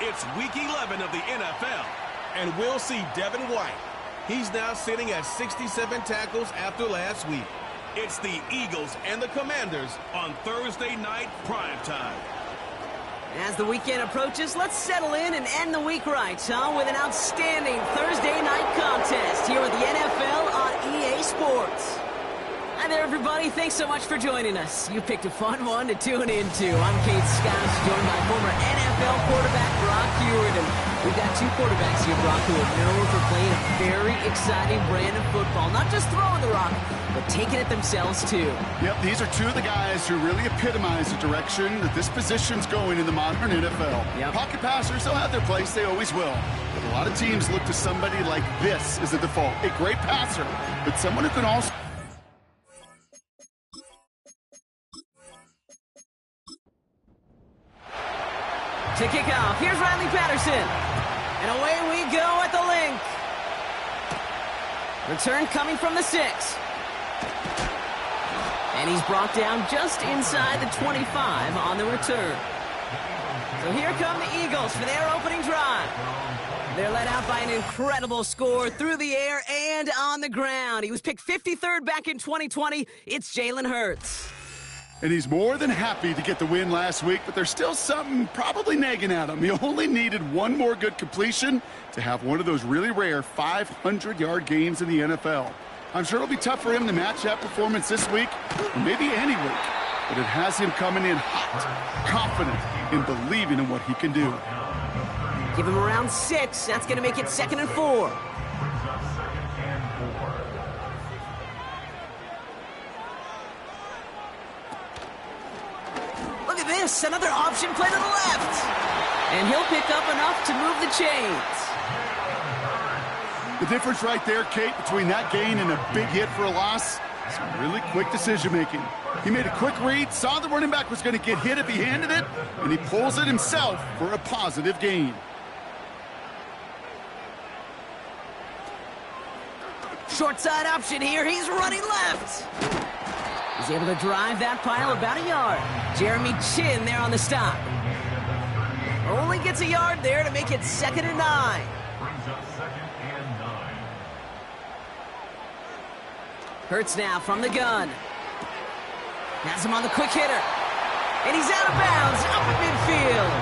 It's Week 11 of the NFL, and we'll see Devin White. He's now sitting at 67 tackles after last week. It's the Eagles and the Commanders on Thursday night primetime. As the weekend approaches, let's settle in and end the week right, with an outstanding Thursday night contest here with the NFL on EA Sports. Hi there, everybody. Thanks so much for joining us. You picked a fun one to tune into. I'm Kate Scott, joined by former NFL quarterback Brock Hewitt. And we've got two quarterbacks here, Brock, who are known for playing a very exciting brand of football. Not just throwing the rock, but taking it themselves, too. Yep, these are two of the guys who really epitomize the direction that this position's going in the modern NFL. Yep. Pocket passers, they'll have their place. They always will. But a lot of teams look to somebody like this as the default. A great passer, but someone who can also... To kick off, here's Riley Patterson. And away we go at the link. Return coming from the 6. And he's brought down just inside the 25 on the return. So here come the Eagles for their opening drive. They're led out by an incredible score through the air and on the ground. He was picked 53rd back in 2020. It's Jalen Hurts. And he's more than happy to get the win last week, but there's still something probably nagging at him. He only needed one more good completion to have one of those really rare 500-yard games in the NFL. I'm sure it'll be tough for him to match that performance this week, or maybe any week, but it has him coming in hot, confident, and believing in what he can do. Give him around 6. That's going to make it 2nd and 4. Look at this, another option play to the left. And he'll pick up enough to move the chains. The difference right there, Kate, between that gain and a big hit for a loss, some really quick decision-making. He made a quick read, saw the running back was going to get hit if he handed it, and he pulls it himself for a positive gain. Short side option here, he's running left. He's able to drive that pile about a yard. Jeremy Chin there on the stop. Only gets a yard there to make it 2nd and 9. Hurts now from the gun. Has him on the quick hitter. And he's out of bounds, up at midfield.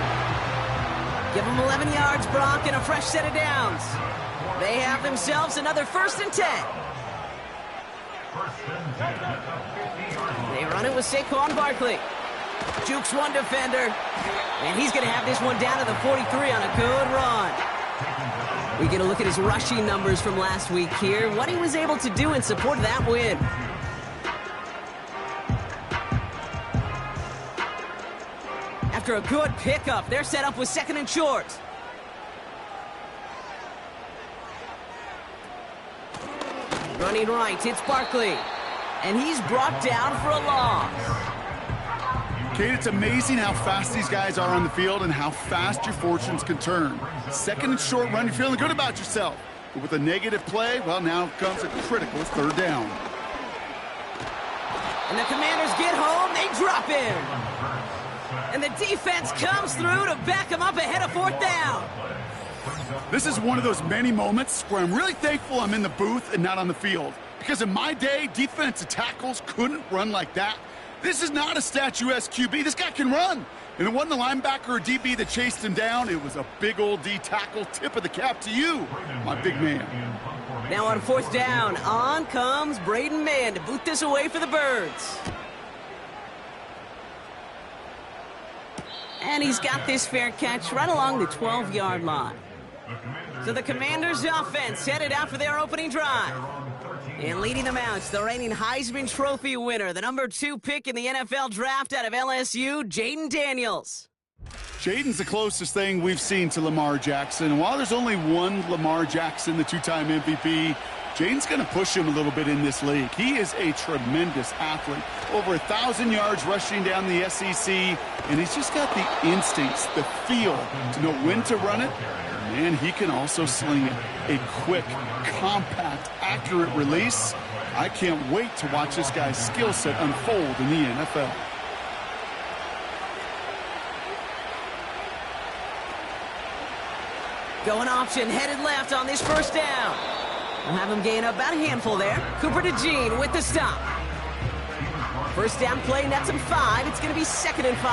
Give him 11 yards, Brock, and a fresh set of downs. They have themselves another 1st and 10. They run it with Saquon Barkley. Jukes one defender. And he's going to have this one down to the 43 on a good run. We get a look at his rushing numbers from last week here. What he was able to do in support of that win. After a good pickup, they're set up with 2nd and short. Running right, it's Barkley. And he's brought down for a loss. Kate, it's amazing how fast these guys are on the field and how fast your fortunes can turn. 2nd and short run, you're feeling good about yourself. But with a negative play, well, now comes a critical 3rd down. And the Commanders get home, they drop in. And the defense comes through to back them up ahead of 4th down. This is one of those many moments where I'm really thankful I'm in the booth and not on the field. Because in my day, defensive tackles couldn't run like that. This is not a statuesque QB. This guy can run. And it wasn't the linebacker or DB that chased him down. It was a big old D tackle. Tip of the cap to you, my big man. Now on 4th down, on comes Braden Mann to boot this away for the Birds. And he's got this fair catch right along the 12-yard line. So the Commanders' offense headed out for their opening drive. And leading them out, the reigning Heisman Trophy winner, the number 2 pick in the NFL draft out of LSU, Jayden Daniels. Jayden's the closest thing we've seen to Lamar Jackson. And while there's only one Lamar Jackson, the 2-time MVP, Jayden's going to push him a little bit in this league. He is a tremendous athlete. Over 1,000 yards rushing down the SEC, and he's just got the instincts, the feel to know when to run it. And he can also sling it. A quick, compact, accurate release. I can't wait to watch this guy's skill set unfold in the NFL. Going option, headed left on this first down. We'll have him gain about a handful there. Cooper to Jean with the stop. First down play, nets him 5. It's going to be 2nd and 5.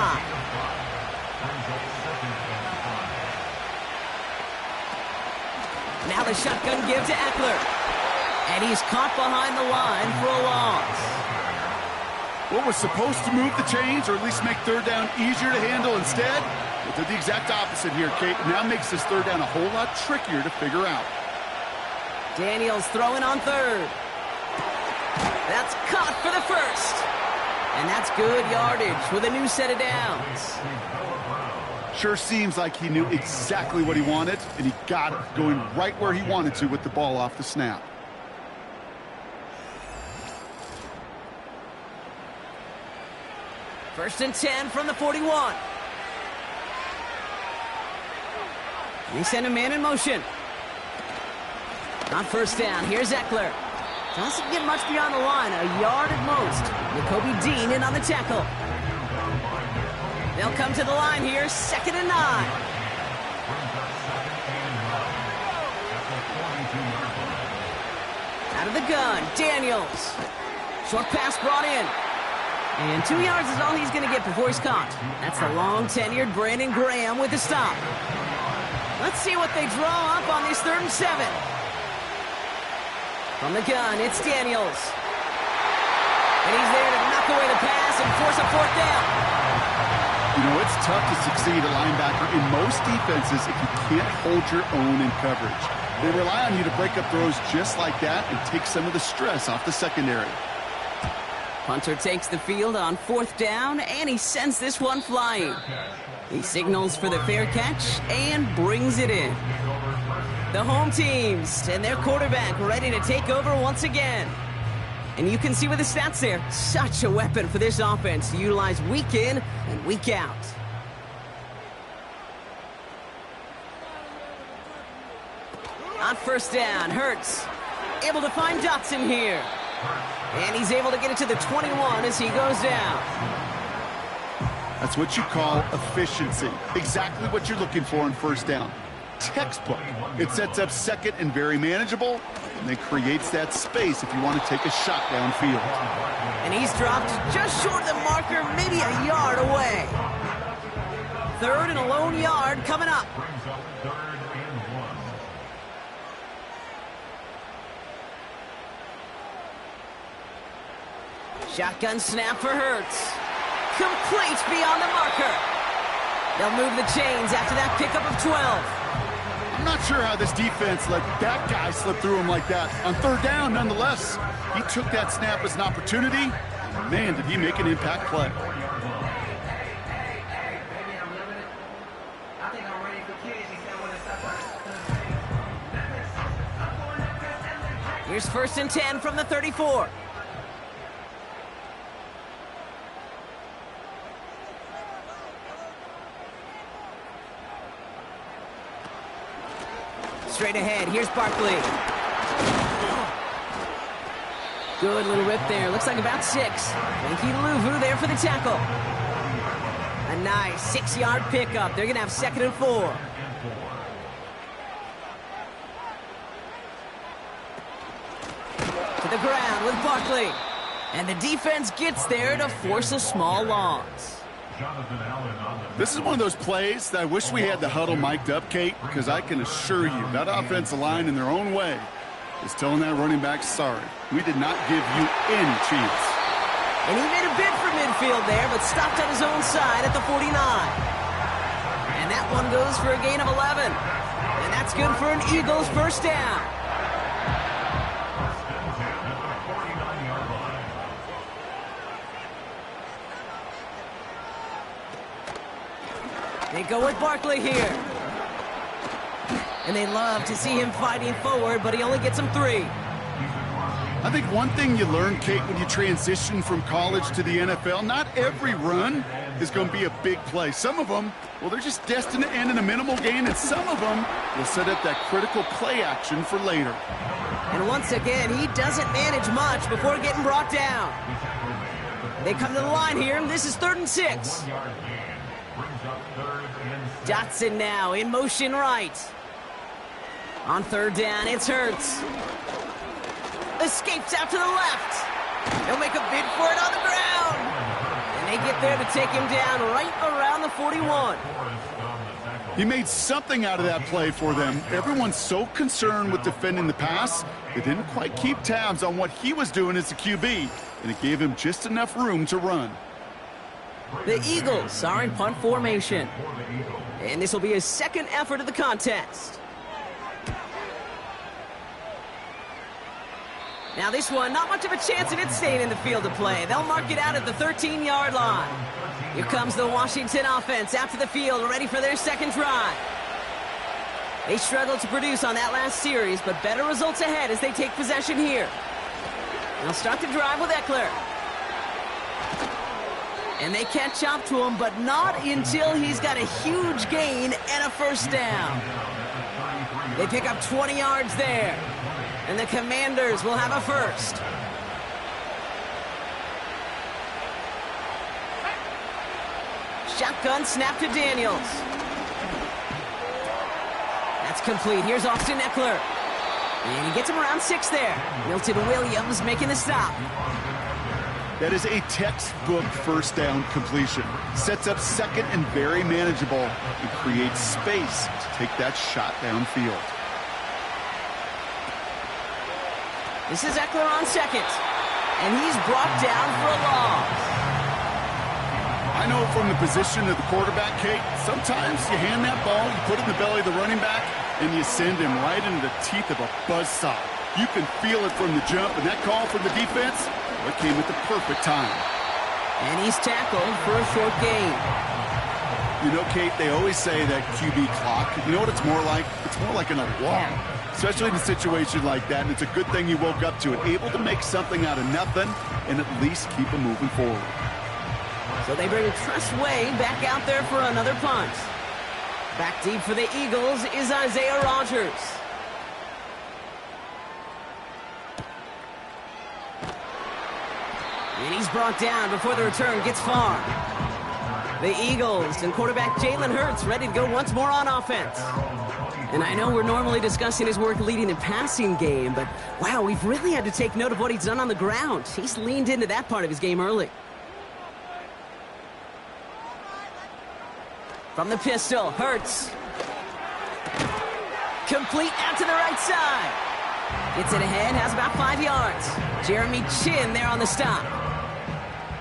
Now the shotgun give to Eckler. And he's caught behind the line for a loss. What was supposed to move the chains, or at least make third down easier to handle instead? It did the exact opposite here, Kate. It now makes this third down a whole lot trickier to figure out. Daniels throwing on third. That's caught for the first. And that's good yardage with a new set of downs. Sure seems like he knew exactly what he wanted, and he got it, going right where he wanted to with the ball off the snap. First and 10 from the 41. They send a man in motion. On first down, here's Eckler. Doesn't get much beyond the line, a yard at most. N'Kobe Dean in on the tackle. They'll come to the line here, 2nd and 9. Out of the gun, Daniels. Short pass brought in. And 2 yards is all he's going to get before he's caught. That's the long-tenured Brandon Graham with the stop. Let's see what they draw up on this 3rd and 7. From the gun, it's Daniels. And he's there to knock away the pass and force a 4th down. You know, it's tough to succeed at linebacker in most defenses if you can't hold your own in coverage. They rely on you to break up throws just like that and take some of the stress off the secondary. Punter takes the field on 4th down, and he sends this one flying. He signals for the fair catch and brings it in. The home teams and their quarterback ready to take over once again. And you can see with the stats there, such a weapon for this offense to utilize week in and week out. On first down, Hurts able to find Dotson here. And he's able to get it to the 21 as he goes down. That's what you call efficiency. Exactly what you're looking for on first down. Textbook. It sets up second and very manageable, and it creates that space if you want to take a shot downfield. And he's dropped just short of the marker, maybe a yard away. 3rd and a lone yard coming up. Shotgun snap for Hurts. Complete beyond the marker. They'll move the chains after that pickup of 12. I'm not sure how this defense let that guy slip through him like that. On 3rd down, nonetheless, he took that snap as an opportunity. Man, did he make an impact play. Here's 1st and 10 from the 34. Straight ahead, here's Barkley. Good little rip there, looks like about 6. Frankie Luvu there for the tackle. A nice 6-yard pickup. They're going to have 2nd and 4. To the ground with Barkley. And the defense gets there to force a small loss. This is one of those plays that I wish we had the huddle mic'd up, Kate, because I can assure you that offensive line in their own way is telling that running back, sorry, we did not give you any chance. And he made a bid for midfield there, but stopped on his own side at the 49. And that one goes for a gain of 11. And that's good for an Eagles first down. They go with Barkley here. And they love to see him fighting forward, but he only gets them 3. I think one thing you learn, Kate, when you transition from college to the NFL, not every run is going to be a big play. Some of them, well, they're just destined to end in a minimal gain, and some of them will set up that critical play action for later. And once again, he doesn't manage much before getting brought down. They come to the line here, and this is 3rd and 6. Dotson now in motion right. On third down, it's Hurts. Escapes out to the left. He'll make a bid for it on the ground. And they get there to take him down right around the 41. He made something out of that play for them. Everyone's so concerned with defending the pass, they didn't quite keep tabs on what he was doing as a QB, and it gave him just enough room to run. The Eagles are in punt formation. And this will be his second effort of the contest. Now this one, not much of a chance of it staying in the field of play. They'll mark it out at the 13-yard line. Here comes the Washington offense out to the field, ready for their second drive. They struggled to produce on that last series, but better results ahead as they take possession here. They'll start the drive with Eckler. And they catch up to him, but not until he's got a huge gain and a first down. They pick up 20 yards there. And the Commanders will have a first. Shotgun snap to Daniels. That's complete. Here's Austin Eckler. And he gets him around 6 there. Milton Williams making the stop. That is a textbook first down completion. Sets up second and very manageable and creates space to take that shot downfield. This is Eckler on second. And he's brought down for a loss. I know from the position of the quarterback, Kate, sometimes you hand that ball, you put it in the belly of the running back, and you send him right into the teeth of a buzzsaw. You can feel it from the jump, and that call from the defense, well, it came at the perfect time. And he's tackled for a short gain. You know, Kate, they always say that QB clock, you know what it's more like? It's more like an alarm, especially in a situation like that, and it's a good thing you woke up to it, able to make something out of nothing and at least keep them moving forward. So they bring Tress Way back out there for another punt. Back deep for the Eagles is Isaiah Rodgers. And he's brought down before the return gets far. The Eagles and quarterback Jalen Hurts ready to go once more on offense. And I know we're normally discussing his work leading the passing game, but wow, we've really had to take note of what he's done on the ground. He's leaned into that part of his game early. From the pistol, Hurts. Complete out to the right side. Gets it ahead, has about 5 yards. Jeremy Chin there on the stop.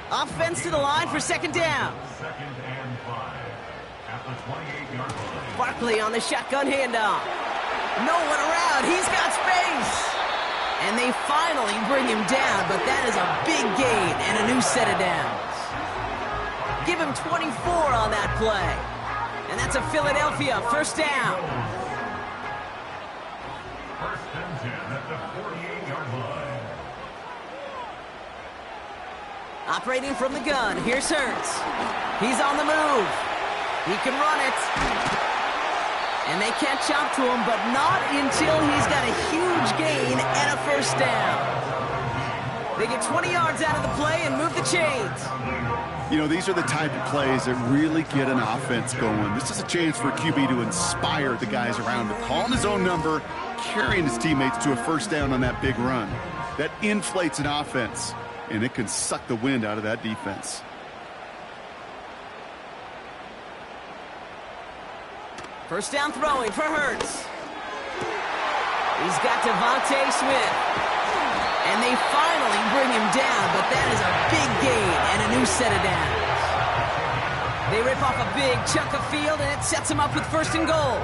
Offense to the line for second down. Second and 5 at the 28-yard line. Barkley on the shotgun handoff. No one around. He's got space. And they finally bring him down, but that is a big gain and a new set of downs. Give him 24 on that play. And that's a Philadelphia first down. First and 10 at the 48-yard line. Operating from the gun, here's Hurts. He's on the move. He can run it. And they catch up to him, but not until he's got a huge gain and a first down. They get 20 yards out of the play and move the chains. You know, these are the type of plays that really get an offense going. This is a chance for a QB to inspire the guys around him. Calling his own number, carrying his teammates to a first down on that big run. That inflates an offense, and it can suck the wind out of that defense. First down throwing for Hurts. He's got Devontae Smith. And they finally bring him down, but that is a big gain and a new set of downs. They rip off a big chunk of field, and it sets him up with first and goal.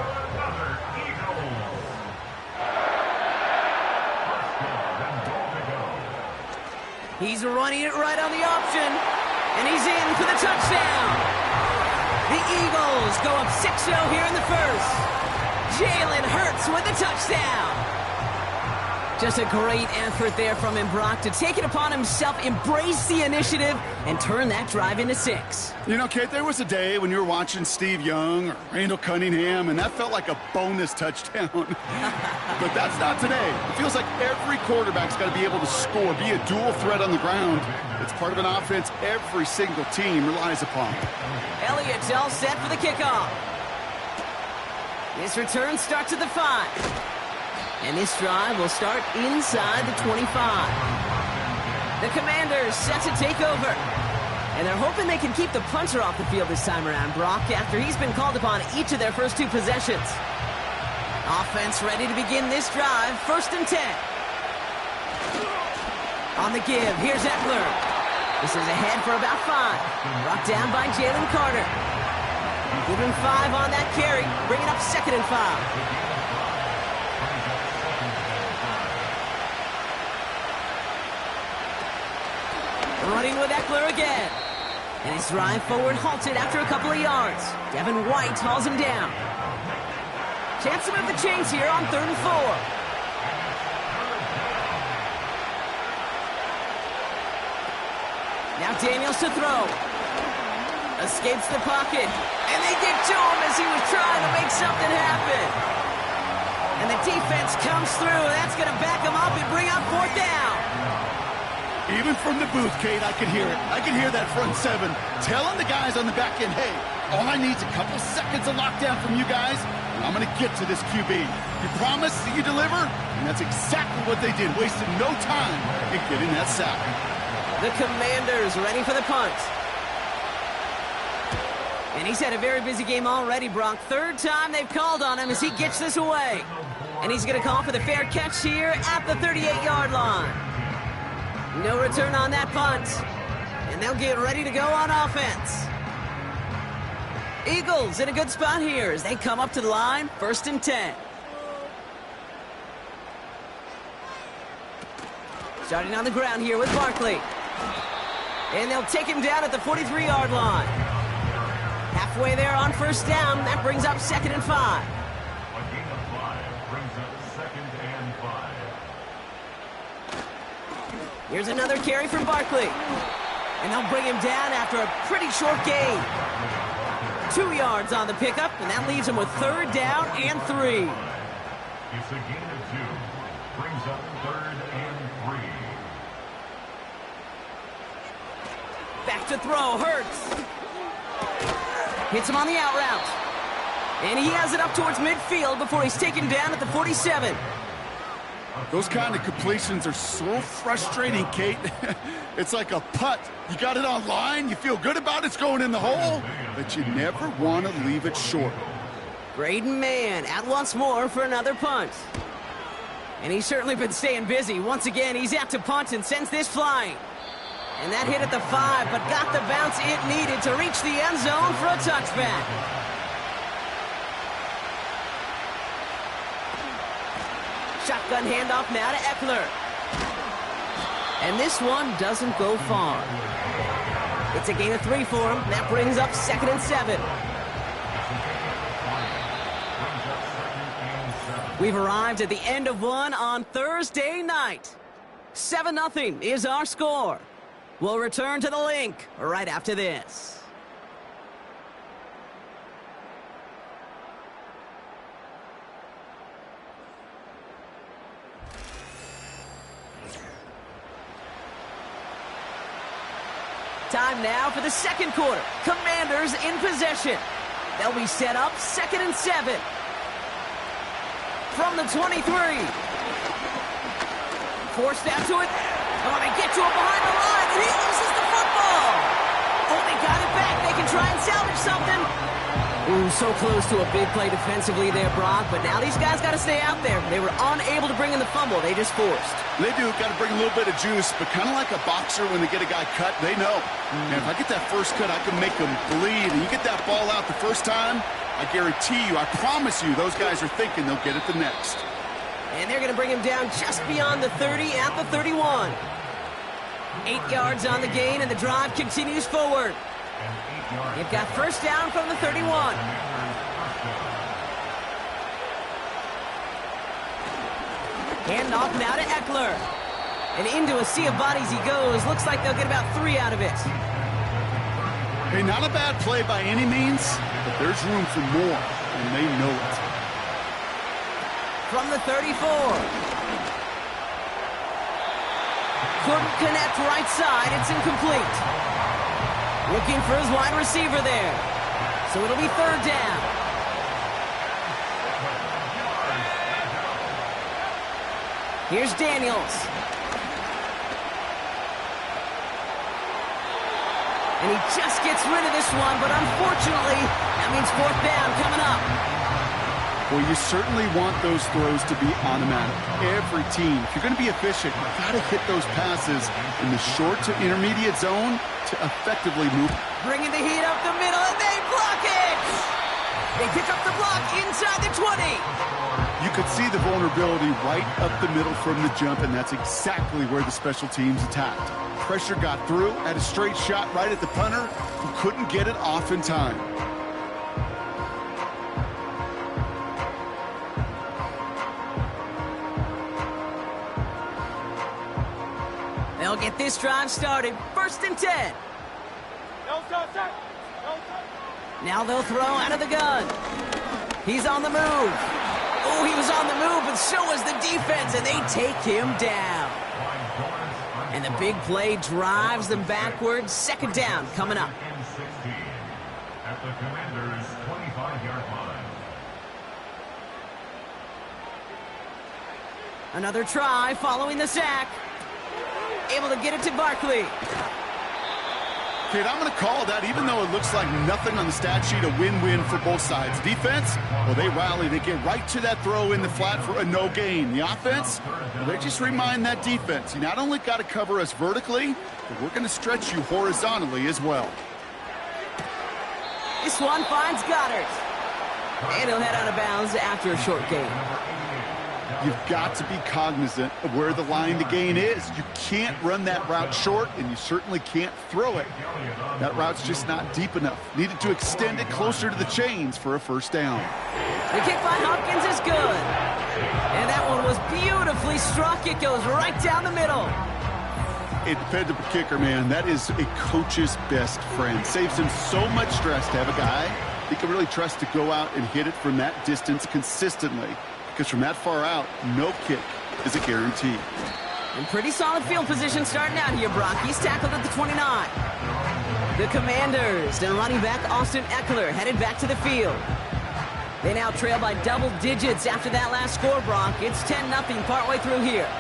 He's running it right on the option, and he's in for the touchdown. The Eagles go up 6-0 here in the first. Jalen Hurts with the touchdown. Just a great effort there from him, Brock, to take it upon himself, embrace the initiative, and turn that drive into 6. You know, Kate, there was a day when you were watching Steve Young or Randall Cunningham, and that felt like a bonus touchdown. But that's not today. It feels like every quarterback's got to be able to score, be a dual threat on the ground. It's part of an offense every single team relies upon. Elliott's all set for the kickoff. His return starts at the 5. And this drive will start inside the 25. The Commanders set to take over. And they're hoping they can keep the punter off the field this time around, Brock, after he's been called upon each of their first 2 possessions. Offense ready to begin this drive, 1st and 10. On the give, here's Eckler. This is ahead for about 5. Brought down by Jalen Carter. Give him 5 on that carry, bring it up 2nd and 5. Running with Eckler again. And his drive forward halted after a couple of yards. Devin White hauls him down. Chance to move the chains here on 3rd and 4. Now Daniels to throw. Escapes the pocket. And they get to him as he was trying to make something happen. And the defense comes through. That's going to back him up and bring up 4th down. Even from the booth, Kate, I can hear it. I can hear that front 7 telling the guys on the back end, hey, all I need is a couple seconds of lockdown from you guys, and I'm going to get to this QB. You promise that you deliver? And that's exactly what they did, wasting no time in getting that sack. The Commanders ready for the punt. And he's had a very busy game already, Brock. 3rd time they've called on him as he gets this away. And he's going to call for the fair catch here at the 38-yard line. No return on that punt. And they'll get ready to go on offense. Eagles in a good spot here as they come up to the line, 1st and 10. Starting on the ground here with Barkley. And they'll take him down at the 43-yard line. Halfway there on 1st down, that brings up 2nd and 5. A gain of 5 brings up 2nd and 5. Here's another carry from Barkley. And they'll bring him down after a pretty short gain. 2 yards on the pickup, and that leaves him with 3rd down and 3. It's a gain of 2. Brings up 3rd and 3. Back to throw, Hurts. Hits him on the out route. And he has it up towards midfield before he's taken down at the 47. Those kind of completions are so frustrating, Kate. It's like a putt. You got it on line, you feel good about it's going in the hole, but you never want to leave it short. Braden Mann out once more for another punt. And he's certainly been staying busy. Once again, he's out to punt and sends this flying. And that hit at the 5, but got the bounce it needed to reach the end zone for a touchback. Shotgun handoff now to Eckler. And this one doesn't go far. It's a gain of 3 for him. That brings up 2nd and 7. We've arrived at the end of one on Thursday night. 7-0 is our score. We'll return to the link right after this. Time now for the 2nd quarter. Commanders in possession. They'll be set up 2nd and 7. From the 23. Forced out to it. Oh, they get to it behind the line, and he loses the football. Oh, they got it back. They can try and salvage something. Ooh, so close to a big play defensively there, Brock, but now these guys got to stay out there. They were unable to bring in the fumble. They just forced. They do. Got to bring a little bit of juice, but kind of like a boxer when they get a guy cut, they know. And if I get that first cut, I can make them bleed. And you get that ball out the first time, I guarantee you, I promise you, those guys are thinking they'll get it the next. And they're going to bring him down just beyond the 30 at the 31. 8 yards on the gain, and the drive continues forward. They've got first down from the 31. Hand off now to Eckler. And into a sea of bodies he goes. Looks like they'll get about 3 out of it. Hey, not a bad play by any means, but there's room for more, and they know it. From the 34. Couldn't connect right side. It's incomplete. Looking for his wide receiver there. So it'll be 3rd down. Here's Daniels. And he just gets rid of this one, but unfortunately, that means fourth down coming up. Well, you certainly want those throws to be automatic. Every team, if you're going to be efficient, you've got to hit those passes in the short to intermediate zone to effectively move. Bringing the heat up the middle, and they block it! They pick up the block inside the 20. You could see the vulnerability right up the middle from the jump, and that's exactly where the special teams attacked. Pressure got through, had a straight shot right at the punter, who couldn't get it off in time. They'll get this drive started. 1st and 10. Now they'll throw out of the gun. He's on the move. Oh, he was on the move, but so was the defense, and they take him down. And the big play drives them backwards. 2nd down coming up. At the Commanders' 25-yard line. Another try following the sack. Able to get it to Barkley. Kid, I'm going to call that, even though it looks like nothing on the stat sheet, a win-win for both sides. Defense, well, they rally. They get right to that throw in the flat for a no gain. The offense, well, they just remind that defense, you not only got to cover us vertically, but we're going to stretch you horizontally as well. This one finds Goddard. And he'll head out of bounds after a short gain. You've got to be cognizant of where the line to gain is. You can't run that route short, and you certainly can't throw it. That route's just not deep enough. Needed to extend it closer to the chains for a 1st down. The kick by Hopkins is good. And that one was beautifully struck. It goes right down the middle. A dependable kicker, man. That is a coach's best friend. Saves him so much stress to have a guy he can really trust to go out and hit it from that distance consistently. Because from that far out, no kick is a guarantee. And pretty solid field position starting out here, Brock. He's tackled at the 29. The Commanders and running back Austin Eckler headed back to the field. They now trail by double digits after that last score, Brock. It's 10-0 partway through here.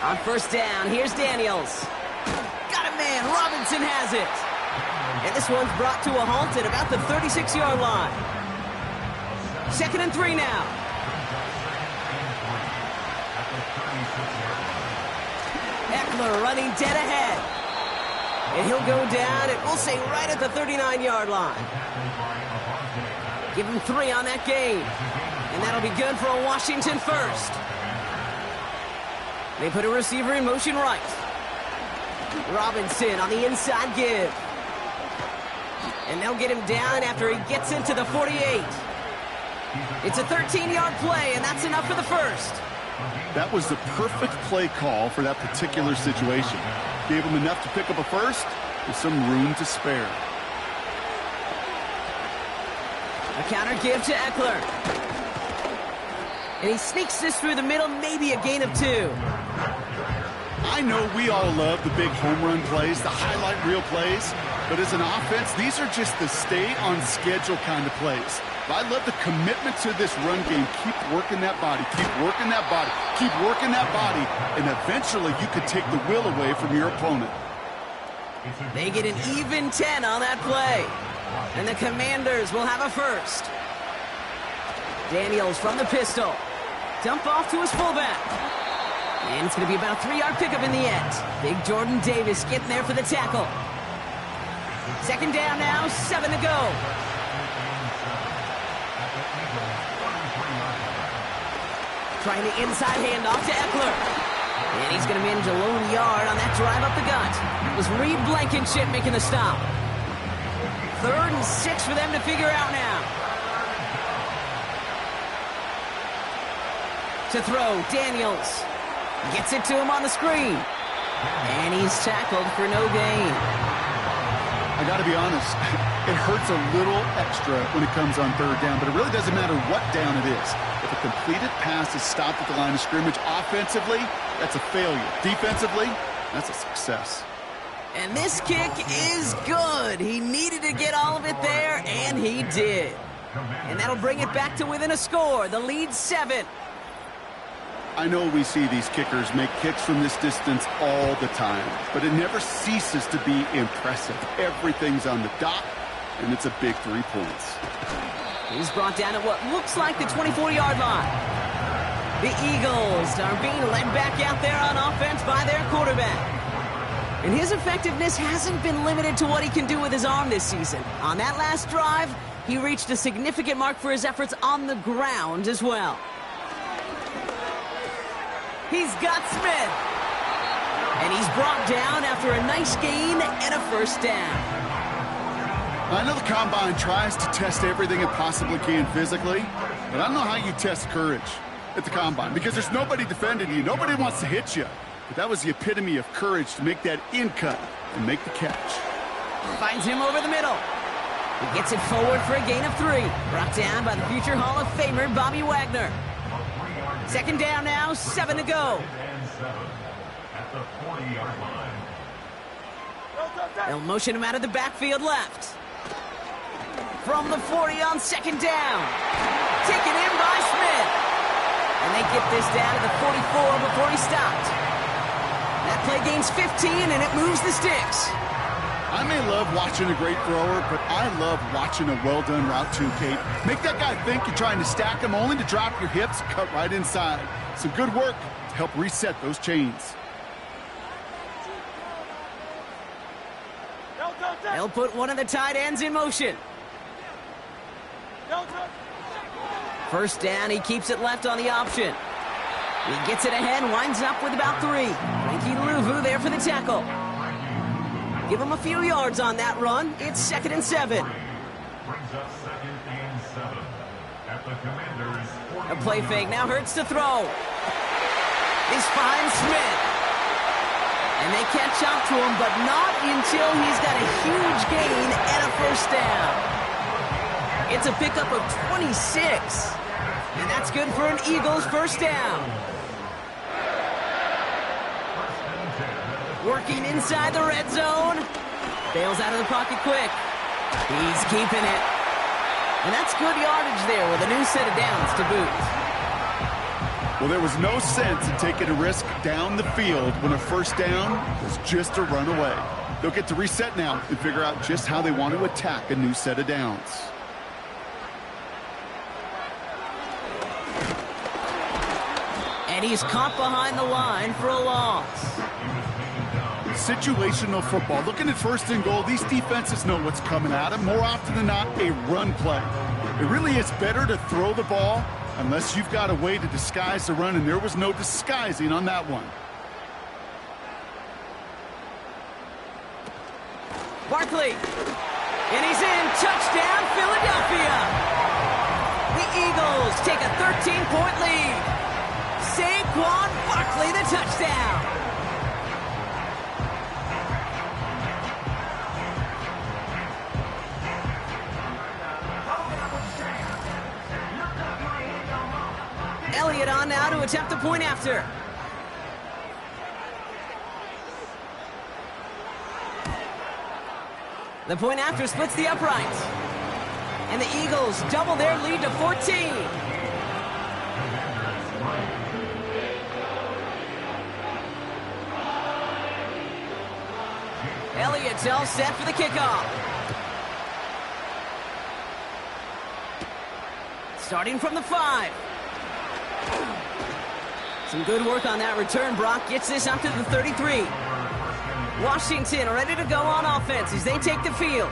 On 1st down, here's Daniels. Got it, man. Robinson has it. And this one's brought to a halt at about the 36-yard line. 2nd and 3 now. Eckler running dead ahead. And he'll go down, and we'll say right at the 39-yard line. Give him 3 on that game. And that'll be good for a Washington 1st. They put a receiver in motion right. Robinson on the inside give. And they'll get him down after he gets into the 48. It's a 13-yard play, and that's enough for the 1st. That was the perfect play call for that particular situation. Gave him enough to pick up a 1st with some room to spare. A counter give to Eckler. And he sneaks this through the middle, maybe a gain of 2. I know we all love the big home run plays, the highlight reel plays, but as an offense, these are just the stay-on-schedule kind of plays. But I love the commitment to this run game. Keep working that body, keep working that body, keep working that body, and eventually you could take the will away from your opponent. They get an even 10 on that play. And the Commanders will have a 1st. Daniels from the pistol. Dump off to his fullback. And it's going to be about a 3-yard pickup in the end. Big Jordan Davis getting there for the tackle. 2nd down now, 7 to go. Trying the inside handoff to Eckler. And he's going to manage a lone yard on that drive up the gut. It was Reed Blankenship making the stop. 3rd and 6 for them to figure out now. To throw, Daniels. Gets it to him on the screen. And he's tackled for no gain. I got to be honest, it hurts a little extra when it comes on 3rd down, but it really doesn't matter what down it is. If a completed pass is stopped at the line of scrimmage, offensively, that's a failure. Defensively, that's a success. And this kick is good. He needed to get all of it there, and he did. And that'll bring it back to within a score. The lead 7. I know we see these kickers make kicks from this distance all the time, but it never ceases to be impressive. Everything's on the dot, and it's a big 3 points. He's brought down at what looks like the 24-yard line. The Eagles are being led back out there on offense by their quarterback. And his effectiveness hasn't been limited to what he can do with his arm this season. On that last drive, he reached a significant mark for his efforts on the ground as well. He's got Smith. And he's brought down after a nice gain and a first down. I know the Combine tries to test everything it possibly can physically, but I don't know how you test courage at the Combine because there's nobody defending you. Nobody wants to hit you. But that was the epitome of courage to make that in cut and make the catch. Finds him over the middle. He gets it forward for a gain of 3. Brought down by the future Hall of Famer, Bobby Wagner. Second down now, 7 to go. At the 40-yard line. They'll motion him out of the backfield left. From the 40 on second down. Taken in by Smith. And they get this down to the 44 before he stopped. That play gains 15, and it moves the sticks. I may love watching a great thrower, but I love watching a well-done route too, Kate. Make that guy think you're trying to stack him only to drop your hips, cut right inside. Some good work to help reset those chains. They'll put one of the tight ends in motion. First down, he keeps it left on the option. He gets it ahead, winds up with about 3. Frankie Luvu there for the tackle. Give him a few yards on that run. It's 2nd and 7. Brings up 2nd and 7. At the Commanders' 40. A play fake now hurts to throw. He's behind Smith. And they catch up to him, but not until he's got a huge gain and a first down. It's a pickup of 26. And that's good for an Eagles first down. Working inside the red zone. Bails out of the pocket quick. He's keeping it. And that's good yardage there with a new set of downs to boot. Well, there was no sense in taking a risk down the field when a first down was just a run away. They'll get to reset now and figure out just how they want to attack a new set of downs. And he's caught behind the line for a loss. Situational football. Looking at 1st and goal, these defenses know what's coming at them. More often than not, a run play. It really is better to throw the ball unless you've got a way to disguise the run, and there was no disguising on that one. Barkley. And he's in. Touchdown, Philadelphia. The Eagles take a 13-point lead. Saquon Barkley, the touchdown. Elliott on now to attempt the point after. The point after splits the uprights. And the Eagles double their lead to 14. Elliott's all set for the kickoff. Starting from the 5. Some good work on that return. Brock gets this up to the 33. Washington ready to go on offense as they take the field.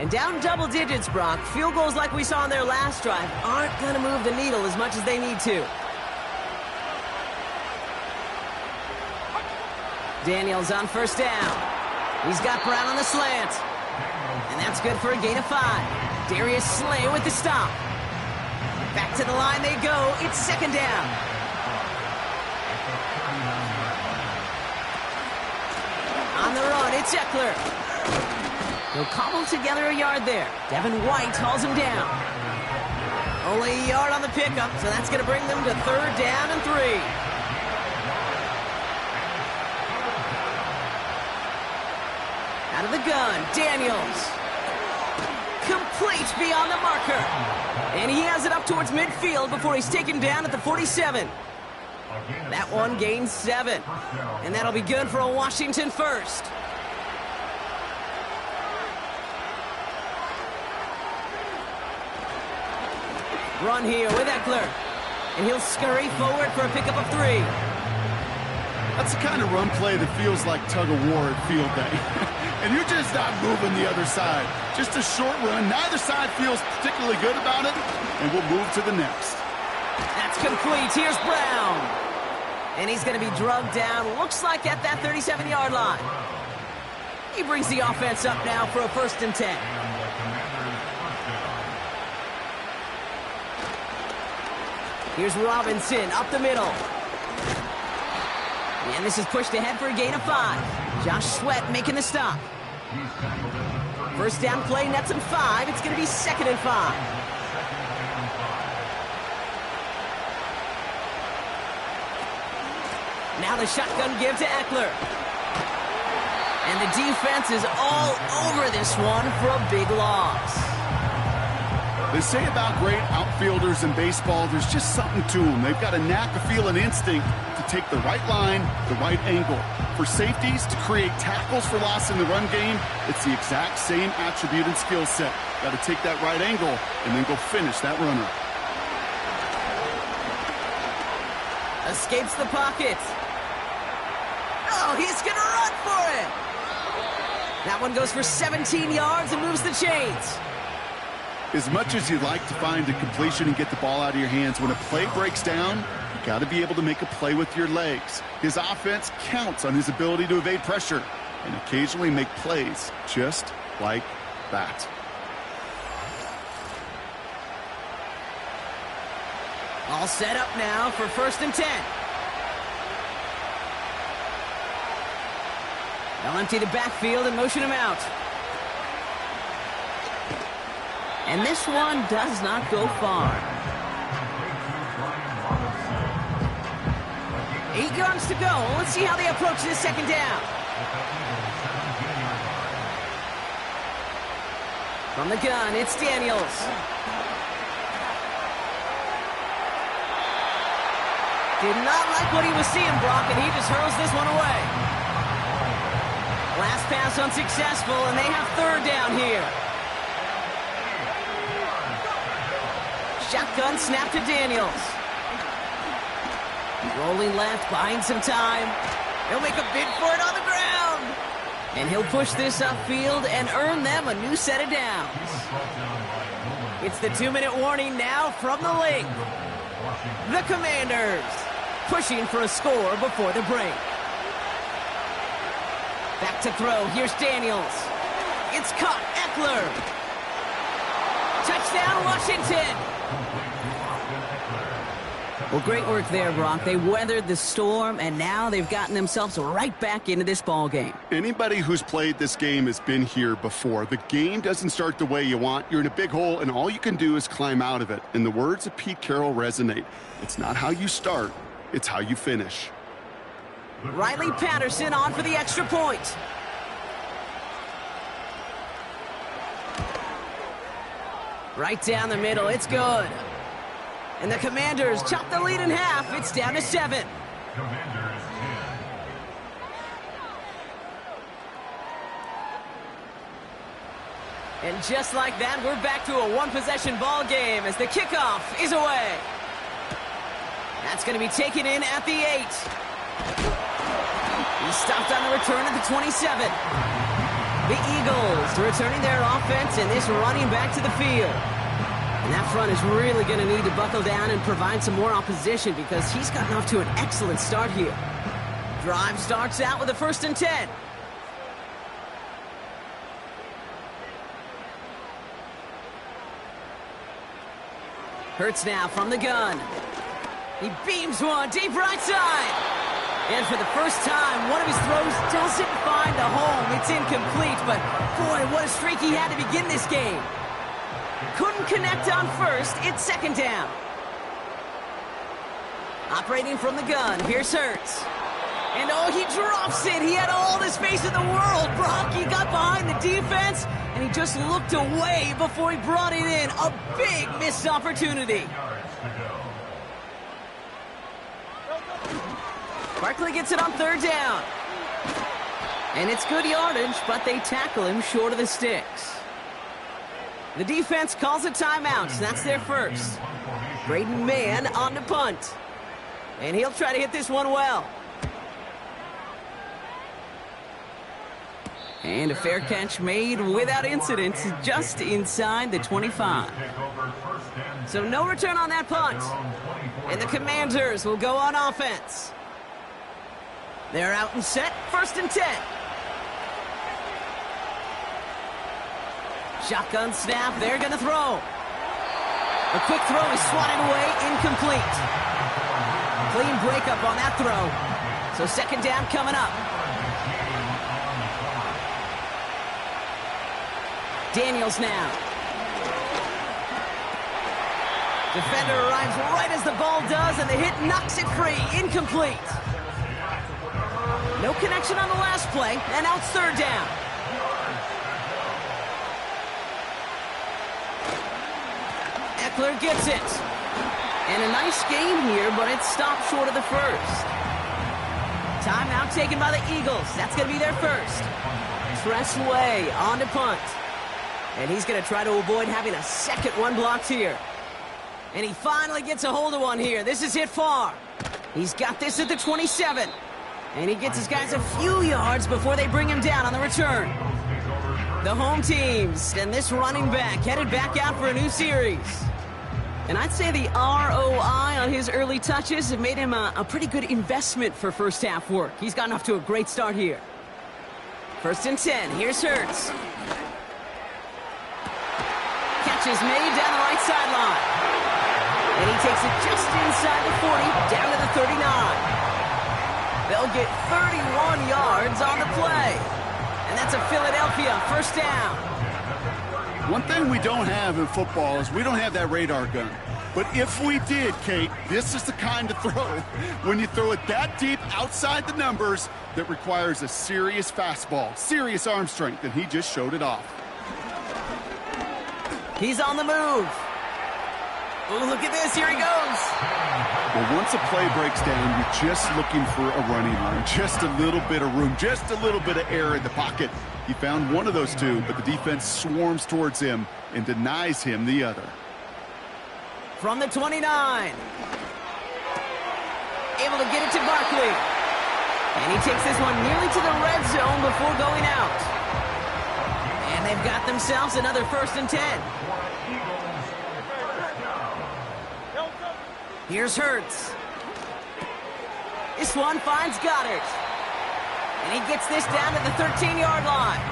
And down double digits, Brock. Field goals like we saw on their last drive aren't going to move the needle as much as they need to. Daniels on first down. He's got Brown on the slant. And that's good for a gain of 5. Darius Slay with the stop. Back to the line they go. It's 2nd down. On the run, it's Eckler. He'll cobble together a yard there. Devin White hauls him down. Only a yard on the pickup, so that's going to bring them to 3rd down and 3. Out of the gun, Daniels. complete beyond the marker. And he has it up towards midfield before he's taken down at the 47. That one gains 7. And that'll be good for a Washington first. Run here with Eckler. And he'll scurry forward for a pickup of 3. That's the kind of run play that feels like tug-of-war at field day. And you're just not moving the other side. Just a short run. Neither side feels particularly good about it. And we'll move to the next. That's complete. Here's Brown. And he's going to be drugged down, looks like at that 37-yard line. He brings the offense up now for a 1st and 10. Here's Robinson up the middle. And this is pushed ahead for a gain of 5. Josh Sweat making the stop. 1st down play, nets him 5. It's going to be 2nd and 5. Now the shotgun give to Eckler. And the defense is all over this one for a big loss. They say about great outfielders in baseball, there's just something to them. They've got a knack, a feel, and instinct to take the right line, the right angle. For safeties to create tackles for loss in the run game, it's the exact same attribute and skill set. Got to take that right angle and then go finish that runner. Escapes the pocket. Oh, he's going to run for it. That one goes for 17 yards and moves the chains. As much as you'd like to find a completion and get the ball out of your hands, when a play breaks down, you got to be able to make a play with your legs. His offense counts on his ability to evade pressure and occasionally make plays just like that. All set up now for 1st and 10. They'll empty the backfield and motion him out. And this one does not go far. 8 yards to go. Let's see how they approach this 2nd down. From the gun, it's Daniels. Did not like what he was seeing, Brock, and he just hurls this one away. Last pass unsuccessful, and they have 3rd down here. Shotgun snap to Daniels. Rolling left, buying some time. He'll make a bid for it on the ground. And he'll push this upfield and earn them a new set of downs. It's the 2-minute warning now from the link. The Commanders pushing for a score before the break. Back to throw. Here's Daniels. It's caught. Eckler. Touchdown, Washington. Well, great work there, Brock. They weathered the storm, and now they've gotten themselves right back into this ball game. Anybody who's played this game has been here before. The game doesn't start the way you want. You're in a big hole, and all you can do is climb out of it. And the words of Pete Carroll resonate. It's not how you start, it's how you finish. Riley Patterson on for the extra point. Right down the middle, it's good. And the Commanders chop the lead in half. It's down to 7. Commanders 10. And just like that, we're back to a one-possession ball game as the kickoff is away. That's going to be taken in at the 8. He stopped on the return at the 27. The Eagles returning their offense and this running back to the field. And that front is really going to need to buckle down and provide some more opposition because he's gotten off to an excellent start here. Drive starts out with a 1st and 10. Hurts now from the gun. He beams one deep right side. And for the first time, one of his throws doesn't find a home. It's incomplete, but boy, what a streak he had to begin this game. Couldn't connect on 1st. It's 2nd down. Operating from the gun, here's Hurts. And oh, he drops it. He had all the space in the world, Brock. He got behind the defense, and he just looked away before he brought it in. A big missed opportunity. Barkley gets it on third down. And it's good yardage, but they tackle him short of the sticks. The defense calls a timeout, so that's their first. Braden Mann on the punt. And he'll try to hit this one well. And a fair catch made without incident, just inside the 25. So no return on that punt. And the Commanders will go on offense. They're out and set, 1st and 10. Shotgun snap, they're going to throw. A quick throw is swatted away, incomplete. Clean breakup on that throw. So 2nd down coming up. Daniels now. Defender arrives right as the ball does, and the hit knocks it free. Incomplete. No connection on the last play, and now it's 3rd down. Eckler gets it. And a nice game here, but it's stopped short of the first. Timeout taken by the Eagles. That's going to be their first. Tressway on to punt. And he's going to try to avoid having a second one blocked here. And he finally gets a hold of one here. This is hit far. He's got this at the 27. And he gets his guys a few yards before they bring him down on the return. The home teams and this running back headed back out for a new series. And I'd say the ROI on his early touches have made him a pretty good investment for first half work. He's gotten off to a great start here. 1st and 10. Here's Hurts. Catch is made down the right sideline. And he takes it just inside the 40, down to the 39. They'll get 31 yards on the play. And that's a Philadelphia 1st down. One thing we don't have in football is we don't have that radar gun. But if we did, Kate, this is the kind of throw, when you throw it that deep outside the numbers, that requires a serious fastball, serious arm strength, and he just showed it off. He's on the move. Oh, look at this. Here he goes. Well, once a play breaks down, you're just looking for a running line, just a little bit of room, just a little bit of air in the pocket. He found one of those two, but the defense swarms towards him and denies him the other. From the 29. Able to get it to Barkley. And he takes this one nearly to the red zone before going out. And they've got themselves another 1st and 10. Here's Hurts. This one finds Goddard. And he gets this down to the 13-yard line.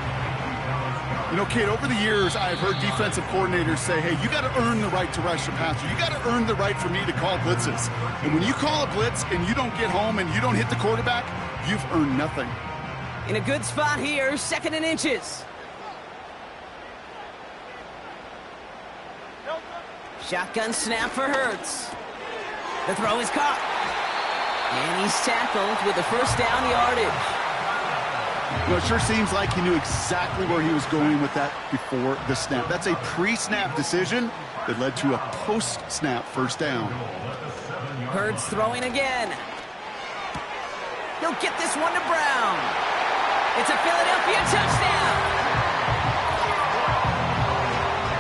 You know, Kate, over the years, I've heard defensive coordinators say, hey, you got to earn the right to rush the passer. You got to earn the right for me to call blitzes. And when you call a blitz and you don't get home and you don't hit the quarterback, you've earned nothing. In a good spot here, 2nd and inches. Shotgun snap for Hurts. The throw is caught. And he's tackled with the 1st down yardage. You know, it sure seems like he knew exactly where he was going with that before the snap. That's a pre-snap decision that led to a post-snap 1st down. Hurts throwing again. He'll get this one to Brown. It's a Philadelphia touchdown.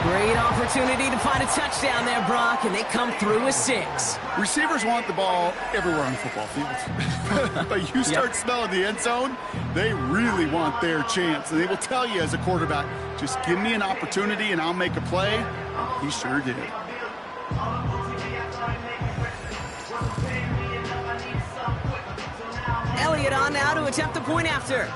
Great opportunity to find a touchdown there, Brock, and they come through with 6. Receivers want the ball everywhere on the football field. But you start smelling the end zone, they really want their chance. And they will tell you as a quarterback, just give me an opportunity and I'll make a play. He sure did. Elliott on now to attempt the point after.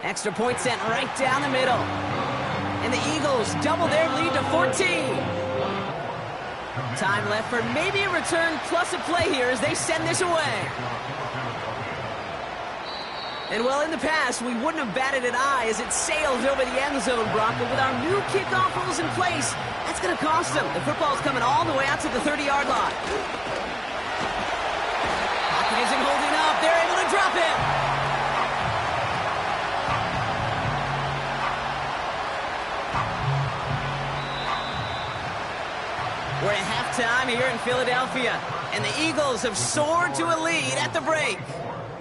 Extra point sent right down the middle. And the Eagles double their lead to 14. Time left for maybe a return plus a play here as they send this away. And well, in the past, we wouldn't have batted an eye as it sails over the end zone, Brock. But with our new kickoff rules in place, that's going to cost them. The football's coming all the way out to the 30-yard line. Pocket isn't holding up. They're able to drop it. We're at halftime here in Philadelphia, and the Eagles have soared to a lead at the break.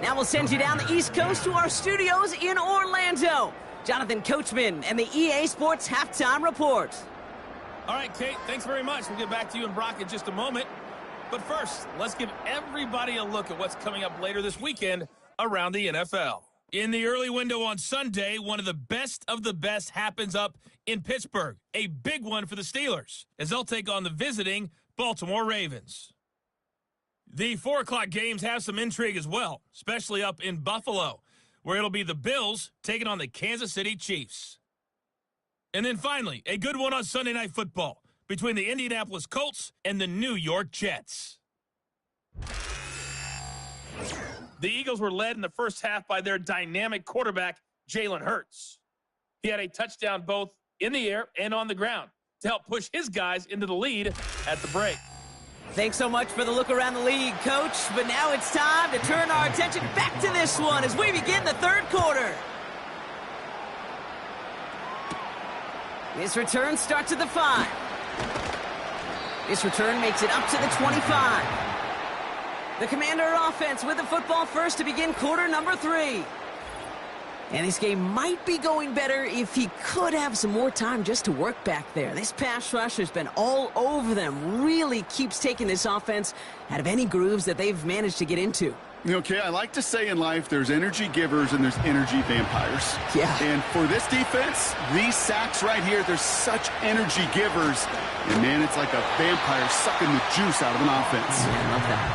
Now we'll send you down the East Coast to our studios in Orlando. Jonathan Coachman and the EA Sports Halftime Report. All right, Kate, thanks very much. We'll get back to you and Brock in just a moment. But first, let's give everybody a look at what's coming up later this weekend around the NFL. In the early window on Sunday, one of the best happens up in Pittsburgh. A big one for the Steelers, as they'll take on the visiting Baltimore Ravens. The 4 o'clock games have some intrigue as well, especially up in Buffalo, where it'll be the Bills taking on the Kansas City Chiefs. And then finally, a good one on Sunday Night Football between the Indianapolis Colts and the New York Jets. The Eagles were led in the first half by their dynamic quarterback, Jalen Hurts. He had a touchdown both in the air and on the ground to help push his guys into the lead at the break. Thanks so much for the look around the league, Coach. But now it's time to turn our attention back to this one as we begin the third quarter. This return starts at the 5. This return makes it up to the 25. The Commander offense with the football first to begin quarter number 3. And this game might be going better if he could have some more time just to work back there. This pass rush has been all over them. Really keeps taking this offense out of any grooves that they've managed to get into. Okay, I like to say in life there's energy givers and there's energy vampires. Yeah. And for this defense, these sacks right here, there's such energy givers. And, man, it's like a vampire sucking the juice out of an offense. Yeah, I love that.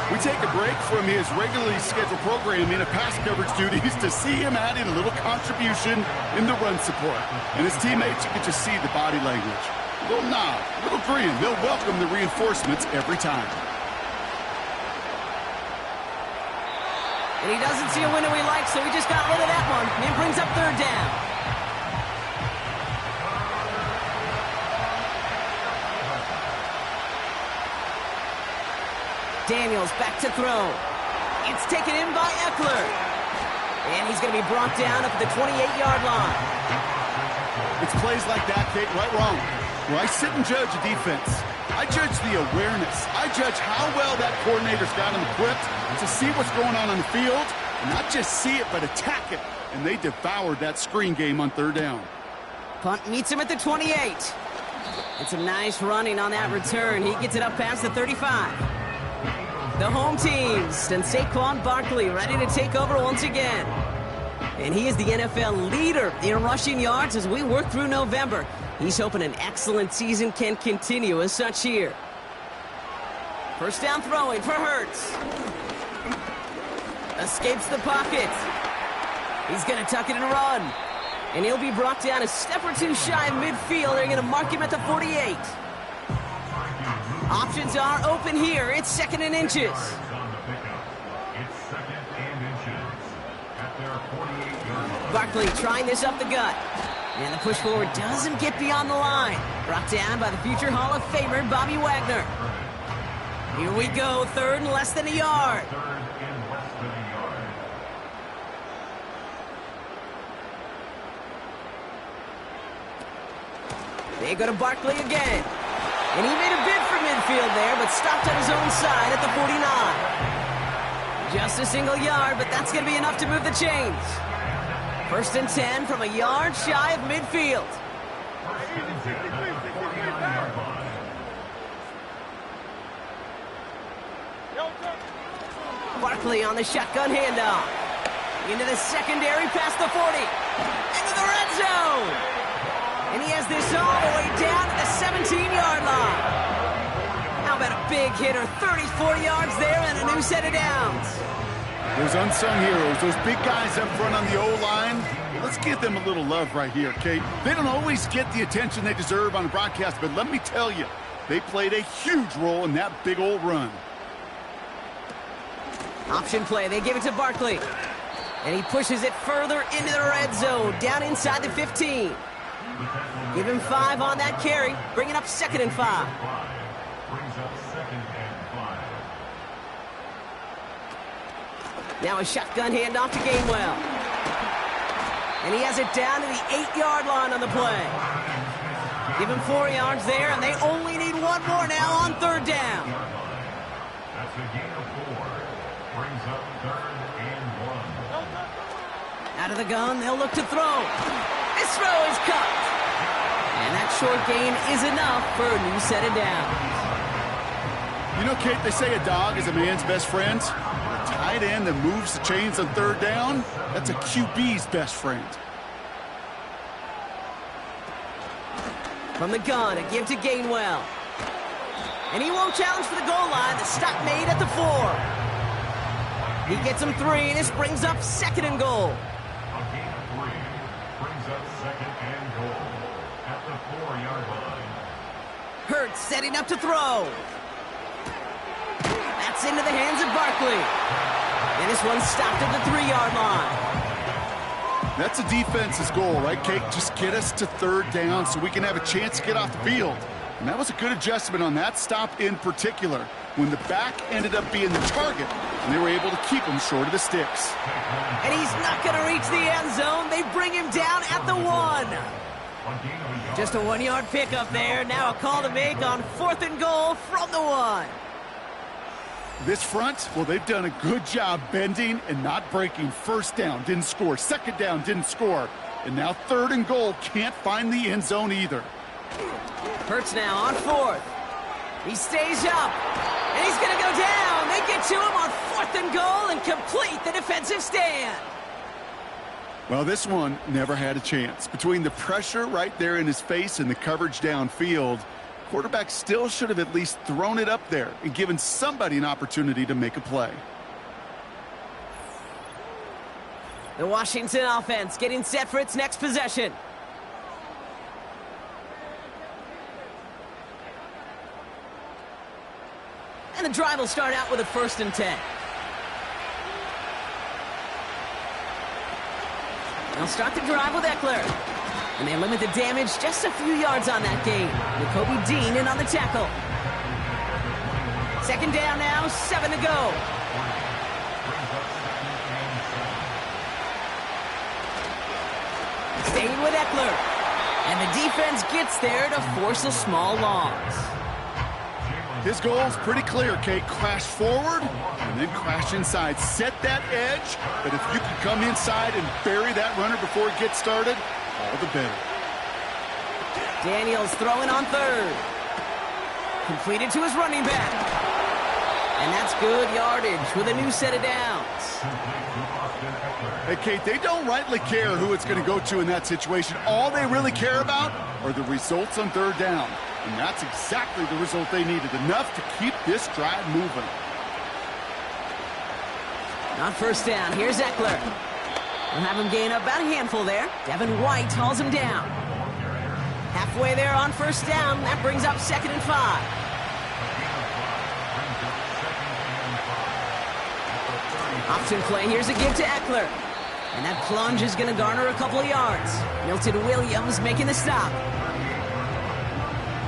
We take a break from his regularly scheduled programming of pass coverage duties to see him add in a little contribution in the run support. And his teammates, you can just see the body language. A little nod, a little grin. They'll welcome the reinforcements every time. And he doesn't see a window he likes, so he just got rid of that one. And brings up third down. Daniels back to throw. It's taken in by Eckler. And he's going to be brought down up at the 28-yard line. It's plays like that, Kate, right wrong. Where I sit and judge a defense. I judge the awareness. I judge how well that coordinator's got him equipped to see what's going on the field. And not just see it, but attack it. And they devoured that screen game on third down. Punt meets him at the 28. And some nice running on that return. He gets it up past the 35. The home teams and Saquon Barkley ready to take over once again. And he is the NFL leader in rushing yards as we work through November. He's hoping an excellent season can continue as such here. First down throwing for Hurts. Escapes the pocket. He's going to tuck it and run. And he'll be brought down a step or two shy of midfield. They're going to mark him at the 48. Options are open here. It's 2nd and inches. Barkley trying this up the gut. And the push forward doesn't get beyond the line. Brought down by the future Hall of Famer, Bobby Wagner. Here we go. 3rd and less than a yard. They go to Barkley again. And he made a bid for midfield there, but stopped on his own side at the 49. Just a single yard, but that's going to be enough to move the chains. 1st and 10 from a yard shy of midfield. Barkley on the shotgun handoff. Into the secondary past the 40. Into the red zone. And he has this all the way down to the 17-yard line. How about a big hitter, 34 yards there and a new set of downs. Those unsung heroes, those big guys up front on the O-line, let's give them a little love right here, Kate. They don't always get the attention they deserve on the broadcast, but let me tell you, they played a huge role in that big old run. Option play. They give it to Barkley. And he pushes it further into the red zone, down inside the 15. Give him 5 on that carry, bringing up 2nd and 5. Brings up 2nd and 5. Now a shotgun handoff to Gainwell. And he has it down to the 8-yard line on the play. Give him 4 yards there, and they only need 1 more now on 3rd down. That's a gain of 4. Brings up 3rd and 1. Out of the gun, they'll look to throw. This throw is cut. And that short gain is enough for a new set of downs. You know, Kate, they say a dog is a man's best friend. A tight end that moves the chains on 3rd down, that's a QB's best friend. From the gun, a give to Gainwell. And he won't challenge for the goal line. The stop made at the 4. He gets him 3, and this brings up 2nd and goal. A gain of 3. Brings up 2nd and goal. At the 4-yard line. Hurts setting up to throw. That's into the hands of Barkley. And this one's stopped at the 3-yard line. That's a defense's goal, right, Kate? Just get us to 3rd down so we can have a chance to get off the field. And that was a good adjustment on that stop in particular, when the back ended up being the target, and they were able to keep him short of the sticks. And he's not going to reach the end zone. They bring him down at the 1. Just a 1-yard pickup there. Now a call to make on 4th and goal from the 1. This front, well, they've done a good job bending and not breaking. 1st down, didn't score. 2nd down, didn't score. And now 3rd and goal, can't find the end zone either. Hurts now on 4th. He stays up, and he's going to go down. They get to him on 4th and goal and complete the defensive stand. Well, this one never had a chance. Between the pressure right there in his face and the coverage downfield, quarterback still should have at least thrown it up there and given somebody an opportunity to make a play. The Washington offense getting set for its next possession. And the drive will start out with a 1st and 10. They'll start the drive with Eckler. And they limit the damage just a few yards on that game. With Kobe Dean in on the tackle. 2nd down now, 7 to go. Staying with Eckler. And the defense gets there to force a small loss. His goal is pretty clear, Kate. Crash forward and then crash inside. Set that edge, but if you can come inside and bury that runner before it gets started, all the better. Daniels throwing on 3rd. Completed to his running back. And that's good yardage with a new set of downs. Hey, Kate, they don't rightly care who it's going to go to in that situation. All they really care about are the results on 3rd down. And that's exactly the result they needed. Enough to keep this drive moving. On 1st down, here's Eckler. We'll have him gain about a handful there. Devin White hauls him down. Halfway there on 1st down. That brings up 2nd and 5. Option play. Here's a give to Eckler. And that plunge is going to garner a couple of yards. Milton Williams making the stop.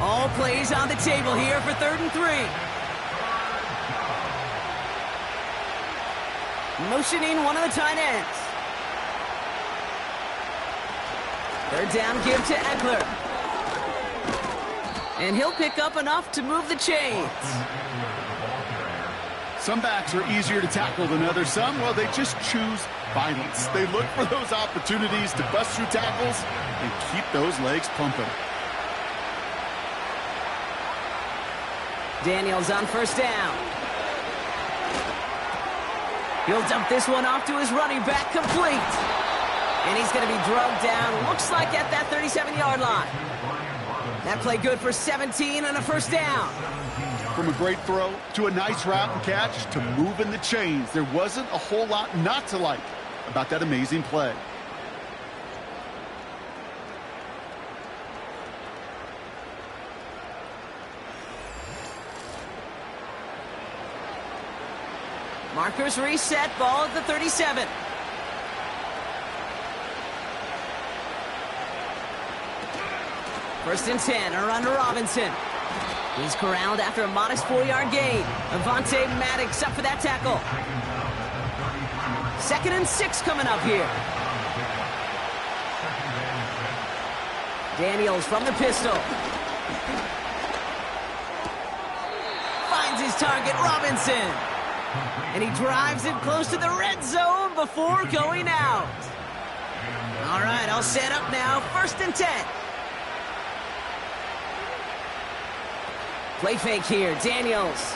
All plays on the table here for 3rd and 3. Motioning one of the tight ends. 3rd down, give to Eckler. And he'll pick up enough to move the chains. Some backs are easier to tackle than others. Some, well, they just choose violence. They look for those opportunities to bust through tackles and keep those legs pumping. Daniels on 1st down. He'll dump this one off to his running back, complete. And he's going to be drugged down, looks like at that 37-yard line. That play good for 17 and a 1st down. From a great throw to a nice route and catch to moving the chains, there wasn't a whole lot not to like about that amazing play. Markers reset, ball at the 37. First and 10, a run to Robinson. He's corralled after a modest 4-yard gain. Avante Maddox up for that tackle. 2nd and 6 coming up here. Daniels from the pistol. Finds his target, Robinson. And he drives it close to the red zone before going out. All right, all set up now. 1st and 10. Play fake here, Daniels.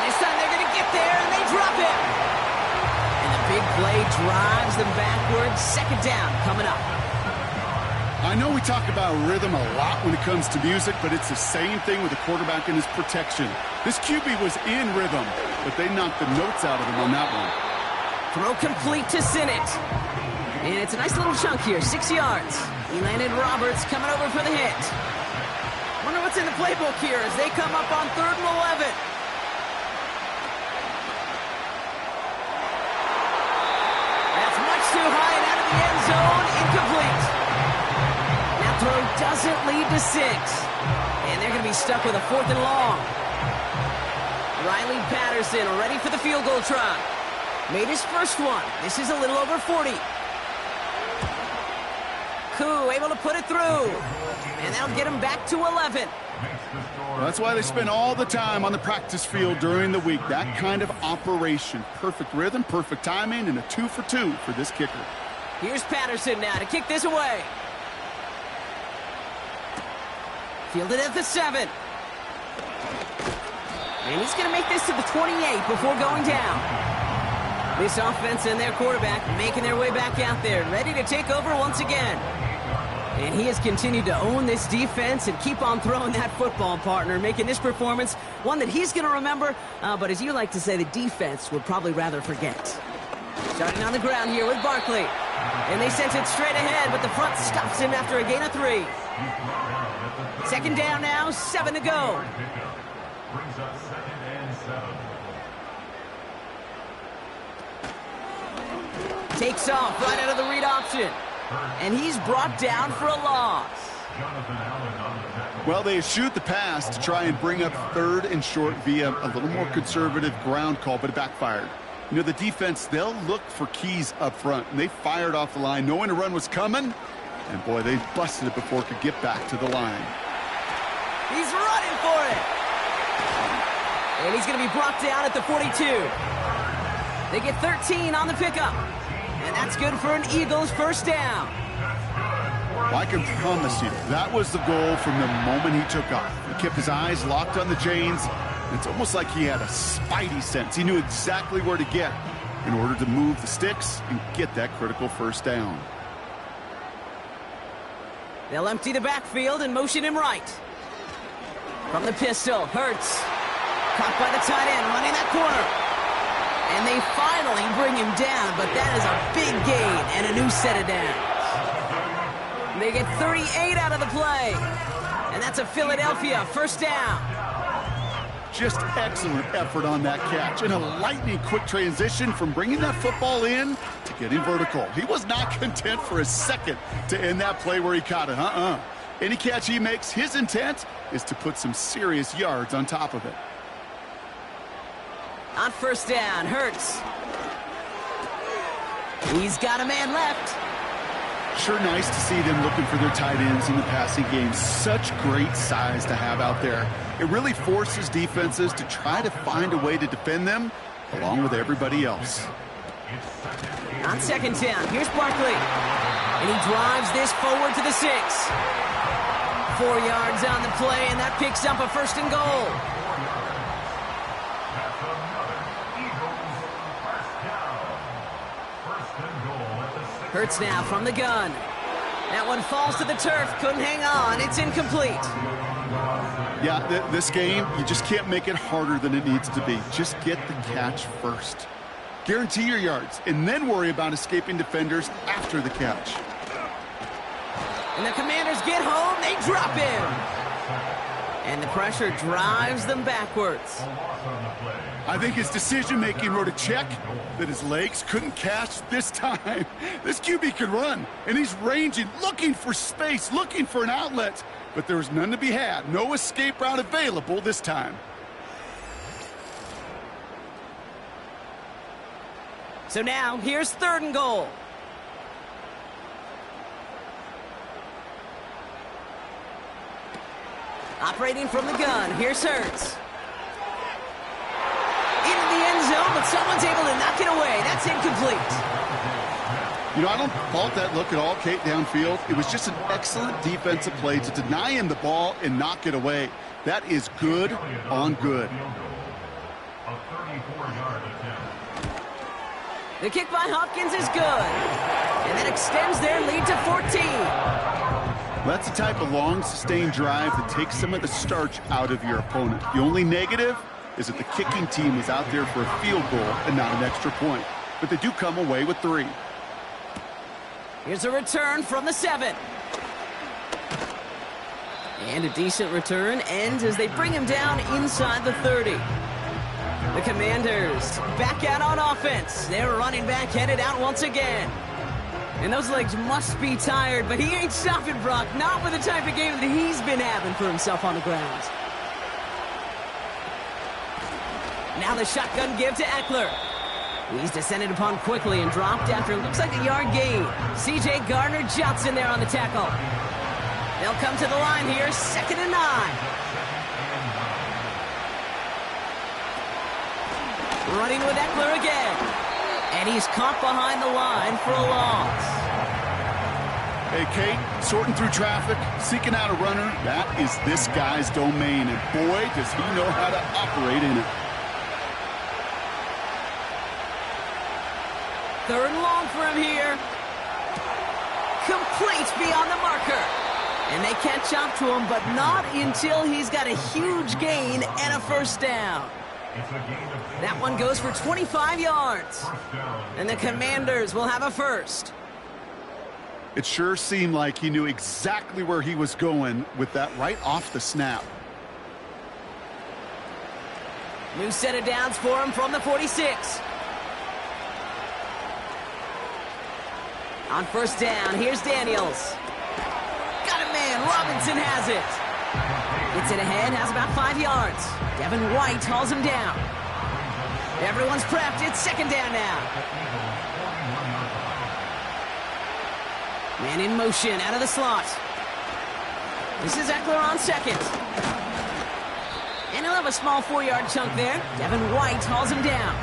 This time they're going to get there, and they drop it. And the big play drives them backwards. 2nd down coming up. I know we talk about rhythm a lot when it comes to music, but it's the same thing with the quarterback and his protection. This QB was in rhythm, but they knocked the notes out of him on that one. Throw complete to Sinnott. And it's a nice little chunk here, 6 yards. He landed Roberts coming over for the hit. Wonder what's in the playbook here as they come up on 3rd and 11. That's much too high and out of the end zone. Incomplete. That throw doesn't lead to 6. And they're going to be stuck with a 4th and long. Riley Patterson ready for the field goal try. Made his first one. This is a little over 40. Koo able to put it through. And that'll get him back to 11. That's why they spend all the time on the practice field during the week. That kind of operation. Perfect rhythm, perfect timing, and a 2 for 2 for this kicker. Here's Patterson now to kick this away. Fielded at the 7. And he's going to make this to the 28 before going down. This offense and their quarterback making their way back out there, ready to take over once again. And he has continued to own this defense and keep on throwing that football, partner, making this performance one that he's going to remember, but as you like to say, the defense would probably rather forget. Starting on the ground here with Barkley. And they sent it straight ahead, but the front stops him after a gain of 3. 2nd down now, 7 to go. Brings up 2nd and 7. Takes off right out of the read option. And he's brought down for a loss. Well, they shoot the pass to try and bring up 3rd and short via a little more conservative ground call, but it backfired. You know, the defense, they'll look for keys up front, and they fired off the line knowing a run was coming, and boy, they busted it before it could get back to the line. He's running for it. And he's going to be brought down at the 42. They get 13 on the pickup. And that's good for an Eagles 1st down. Well, I can promise you, that was the goal from the moment he took off. He kept his eyes locked on the chains. It's almost like he had a spidey sense. He knew exactly where to get in order to move the sticks and get that critical 1st down. They'll empty the backfield and motion him right. From the pistol, Hurts. Caught by the tight end, running that corner. And they finally bring him down, but that is a big gain and a new set of downs. They get 38 out of the play. And that's a Philadelphia 1st down. Just excellent effort on that catch. And a lightning quick transition from bringing that football in to getting vertical. He was not content for a second to end that play where he caught it. Any catch he makes, his intent is to put some serious yards on top of it. On 1st down, Hurts. He's got a man left. Sure nice to see them looking for their tight ends in the passing game. Such great size to have out there. It really forces defenses to try to find a way to defend them along with everybody else. On 2nd down, here's Barkley. And he drives this forward to the 6. 4 yards on the play, and that picks up a 1st and goal. Hurts now from the gun. That one falls to the turf. Couldn't hang on. It's incomplete. Yeah, this game, you just can't make it harder than it needs to be. Just get the catch first. Guarantee your yards, and then worry about escaping defenders after the catch. And the Commanders get home. They drop him. And the pressure drives them backwards. I think his decision-making wrote a check that his legs couldn't catch this time. This QB could run, and he's ranging, looking for space, looking for an outlet. But there was none to be had. No escape route available this time. So now, here's 3rd and goal. Operating from the gun, here's Hurts. Into the end zone, but someone's able to knock it away. That's incomplete. You know, I don't fault that look at all, Kate, downfield. It was just an excellent defensive play to deny him the ball and knock it away. That is good on good. A 34-yard attempt. The kick by Hopkins is good. And that extends their lead to 14. That's the type of long, sustained drive that takes some of the starch out of your opponent. The only negative is that the kicking team was out there for a field goal and not an extra point. But they do come away with 3. Here's a return from the 7. And a decent return ends as they bring him down inside the 30. The Commanders back out on offense. Their running back headed out once again. And those legs must be tired, but he ain't stopping, Brock. Not with the type of game that he's been having for himself on the ground. Now the shotgun give to Eckler. He's descended upon quickly and dropped after looks like a yard gain. C.J. Gardner-Johnson there on the tackle. They'll come to the line here, 2nd and 9. Running with Eckler again. And he's caught behind the line for a loss. Hey, Kate, sorting through traffic, seeking out a runner, that is this guy's domain. And boy, does he know how to operate in it. 3rd and long for him here. Complete beyond the marker. And they catch up to him, but not until he's got a huge gain and a 1st down. That one goes for 25 yards. And the Commanders will have a 1st. It sure seemed like he knew exactly where he was going with that right off the snap. New set of downs for him from the 46. On 1st down, here's Daniels. Got a man, Robinson has it. Gets it ahead, has about 5 yards. Devin White hauls him down. Everyone's prepped, it's 2nd down now. Man in motion, out of the slot. This is Eckler on 2nd. And he'll have a small 4-yard chunk there. Devin White hauls him down.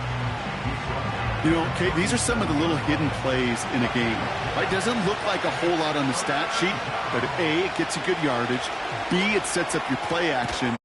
You know, Kate, these are some of the little hidden plays in a game. Right? Doesn't look like a whole lot on the stat sheet, but A, it gets you good yardage. B, it sets up your play action.